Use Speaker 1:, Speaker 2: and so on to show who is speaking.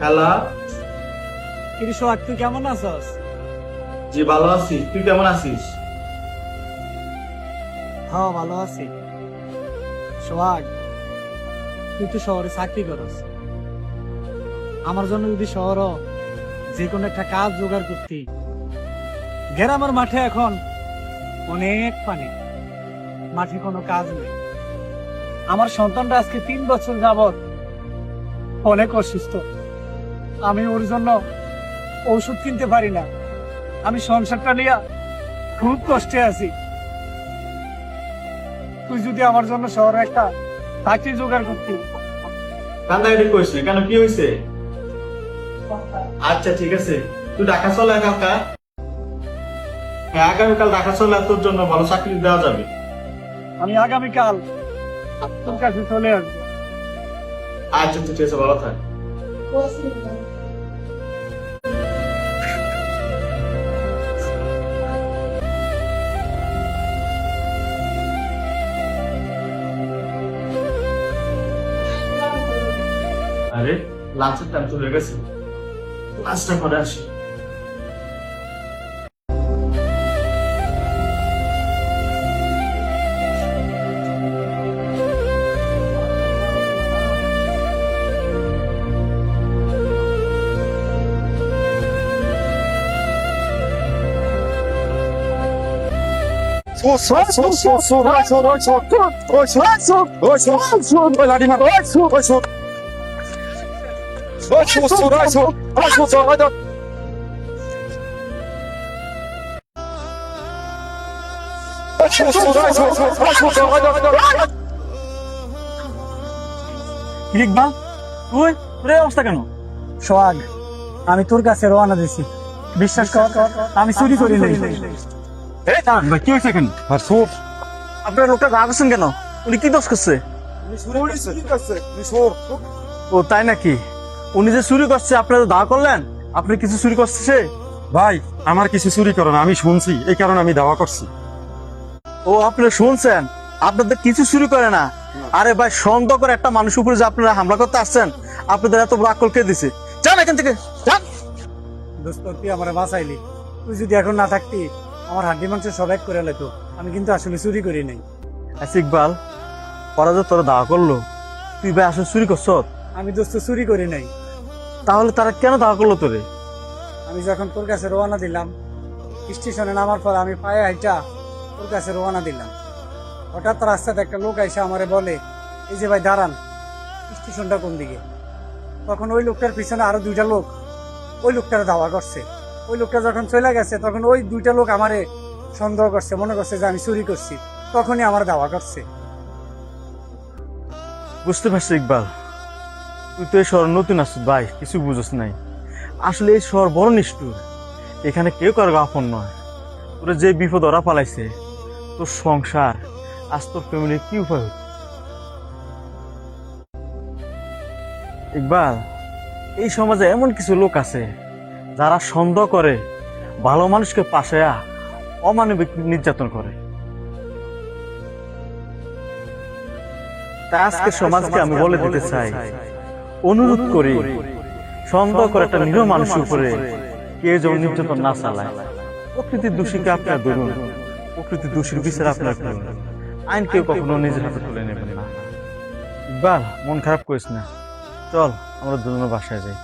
Speaker 1: Hello.
Speaker 2: কিন্তু সোহাগ তুই কেমন আছস?
Speaker 1: জি ভালো আছি, তুই কেমন আছিস?
Speaker 2: হ্যাঁ ভালো আছি। সোহাগ তুই তো শহরে চাকরি করস, আমার জন্য যদি শহর যে কোনো একটা কাজ জোগাড় করতি। গ্রামের মাঠে এখন অনেক পানি, মাঠে কোনো কাজ নেই। আমার সন্তানটা আজকে 3 বছর যাবত অনেক অসুস্থ, আমি ওর জন্য ঔষধ কিনতে পারি না। আমি সংসারটা নিয়ে খুব কষ্টে আছি। তুই যদি আমার জন্য শহরে একটা চাকরি জোগাড় করতি।
Speaker 1: কান্দাকাটি করিস না, কেন কি হয়েছে? আচ্ছা ঠিক আছে, তুই ঢাকা চলে আয় কালকা। হ্যাঁ আগামীকাল ঢাকা চলে আয়, তোর জন্য ভালো চাকরি দেওয়া যাবে।
Speaker 2: আমি আগামীকাল তোর কাছে চলে আসবো।
Speaker 1: আচ্ছা ঠিক আছে, ভালো থাক। আরে লাঞ্চের টাইম তো হয়ে গেছে, লাঞ্চটা করে আসি।
Speaker 2: ইকবাল, তুই তোর এই অবস্থা কেন? সোহাগ, আমি তোর কাছে রওনা দিছি, বিশ্বাস কর আমি চুরি করি নাই।
Speaker 3: কি হয়েছে এখানে?
Speaker 2: আপনার লোকটা রাগ আছেন কেন? উনি কি দোষ করছে? ও তাই নাকি? উনি যে চুরি করছে আপনারা দাওয়া করলেন? আপনি কিছু চুরি করছে সে?
Speaker 3: ভাই আমার কিছু চুরি করো না, আমি শুনছি এই কারণে আমি দাওয়া করছি।
Speaker 2: ও আপনারা শুনছেন? আপনাদের কিছু চুরি করে না। আরে ভাই, সন্দেহ করে একটা মানুষ উপরে যে আপনারা হামলা করতে আসছেন, আপনাদের এত বড় আকল কে দিছে? যান এখান থেকে, যান। দোস্ত তুই আমার বাঁচাইলি, তুই যদি এখন না থাকতি আমার হাড্ডি মাংস সব এক করে লেতো। আমি কিন্তু আসলে চুরি করি নাই। আচ্ছা ইকবাল, ওরা যে তোরা দাওয়া করলো, তুই ভাই আসলে চুরি করছ? আমি দোস্ত চুরি করি নাই। তাহলে তারা কেন দাওয়া করলো তোরে? আমি যখন তোর কাছে রওনা দিলাম, স্টেশনে নামার পর আমি পায়ে হাইটা তোর কাছে রওনা দিলাম। হঠাৎ রাস্তাতে একটা লোক এসে আমারে বলে, এই যে ভাই দাঁড়ান, স্টেশনটা কোন দিকে? তখন ওই লোকটার পিছনে আরো 2টা লোক ওই লোকটার দাওয়া করছে। ওই লোকটা যখন চলে গেছে তখন ওই 2টা লোক আমারে সন্দেহ করছে, মনে করছে যে আমি চুরি করছি, তখনই আমার দাওয়া করছে।
Speaker 4: বুঝতে পারছি ইকবাল, তুই তো এই শহর নতুন আসছিস ভাই, কিছু বুঝোস নাই। আসলে এই শহর বড় নিষ্ঠুর, এখানে কেউ কারো আপন নয়। তোর যে বিপদ ওরা পালাইছে, তোর সংসার আজ তোর ফ্যামিলির কি উপায় হতো? ইকবাল, এই সমাজে এমন কিছু লোক আছে যারা সন্দেহ করে ভালো মানুষকে পাশে অমানবিক নির্যাতন করে। তাই আজকে সমাজকে আমি বলে দিতে চাই, অনুরোধ করি, সন্দেহ করে একটা নিরীহ মানুষের উপরে কেউ যেন নির্যাতন না চালায়। প্রকৃতির দোষীকে আপনার ধরুন, প্রকৃতির দোষীর বিচার আপনার করুন, আইন কেউ কখনো নিজের হাতে তুলে নেবেন না। ইকবাল, মন খারাপ করিস না, চল আমরা দুজনে বাসায় যাই।